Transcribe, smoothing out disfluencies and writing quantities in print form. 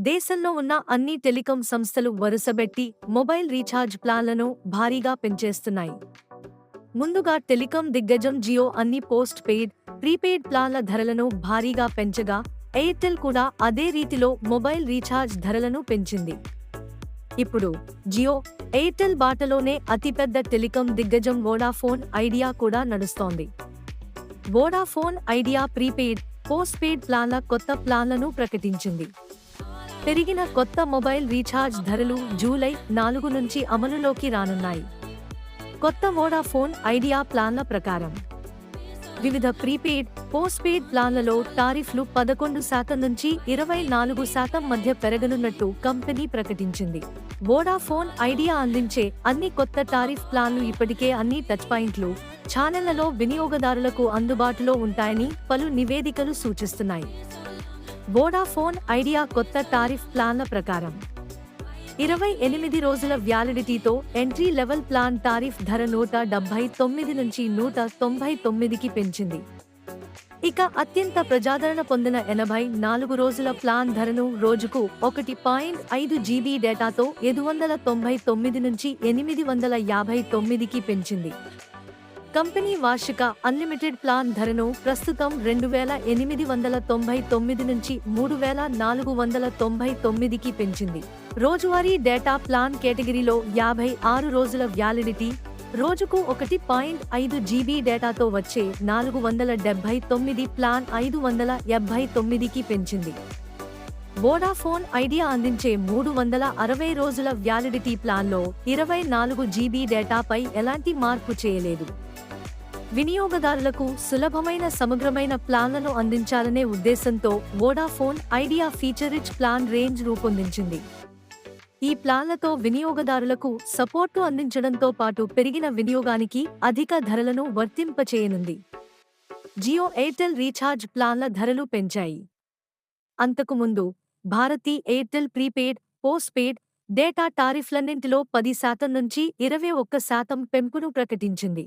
దేశంలో ఉన్న అన్ని టెలికాం సంస్థలు వరుసబెట్టి మొబైల్ రీఛార్జ్ ప్లాన్లను భారీగా పెంచేస్తున్నాయి. ముందుగా టెలికాం దిగ్గజం జియో అన్ని పోస్ట్ పెయిడ్, ప్రీపెయిడ్ ప్లాన్ల ధరలను భారీగా పెంచగా, ఎయిర్టెల్ కూడా అదే రీతిలో మొబైల్ రీఛార్జ్ ధరలను పెంచింది. ఇప్పుడు జియో, ఎయిర్టెల్ బాటలోనే అతిపెద్ద టెలికాం దిగ్గజం వోడాఫోన్ ఐడియా కూడా నడుస్తోంది. Vodafone Idea prepaid, postpaid ప్లాన్ల కొత్త ప్లాన్లను ప్రకటించింది. పెరిగిన కొత్త మొబైల్ రీఛార్జ్ ధరలు జూలై 4 నుంచి అమలులోకి రానున్నాయి. కొత్త వోడాఫోన్ ఐడియా ప్లాన్ల ప్రకారం వివిధ ప్రీపెయిడ్, పోస్ట్ పెయిడ్ ప్లాన్లలో టారిఫ్లు 11% నుంచి 24% మధ్య పెరగనున్నట్టు కంపెనీ ప్రకటించింది. వోడాఫోన్ ఐడియా అందించే అన్ని కొత్త టారిఫ్ ప్లాన్లు ఇప్పటికే అన్ని టచ్ పాయింట్లు, ఛానళ్లలో వినియోగదారులకు అందుబాటులో ఉంటాయని పలు నివేదికలు సూచిస్తున్నాయి. వోడాఫోన్ ఐడియా కొత్త టారిఫ్ ప్లాన్ల ప్రకారం 28 రోజుల వ్యాలిడిటీతో ఎంట్రీ లెవెల్ ప్లాన్ టారిఫ్ ధర 179 నుంచి 199కి పెంచింది. ఇక అత్యంత ప్రజాదరణ పొందిన 84 రోజుల ప్లాన్ ధరను రోజుకు 1.5 GB డేటాతో 799 నుంచి 859కి పెంచింది. కంపెనీ వార్షిక అన్లిమిటెడ్ ప్లాన్ ధరను ప్రస్తుతం 2899 నుంచి 3499కి పెంచింది. రోజువారీ డేటా ప్లాన్ కేటగిరీలో 56 రోజుల వ్యాలిడిటీ, రోజుకు 1.5 GB డేటాతో వచ్చే 479 ప్లాన్ 579కి పెంచింది. వోడాఫోన్ ఐడియా అందించే 360 రోజుల వ్యాలిడిటీ ప్లాన్లో 24 GB డేటాపై ఎలాంటి మార్పు చేయలేదు. వినియోగదారులకు సులభమైన సమగ్రమైన ప్లాన్లను అందించాలనే ఉద్దేశంతో Vodafone idea feature rich plan range రూపొందించింది. ఈ ప్లాన్లతో వినియోగదారులకు సపోర్టు అందించడంతో పాటు పెరిగిన వినియోగానికి అధిక ధరలను వర్తింపచేయనుంది. జియో, ఎయిర్టెల్ రీఛార్జ్ ప్లాన్ల ధరలు పెంచాయి. అంతకుముందు Bharti Airtel prepaid, postpaid data టారిఫ్లన్నింటిలో 10% నుంచి 21% పెంపును ప్రకటించింది.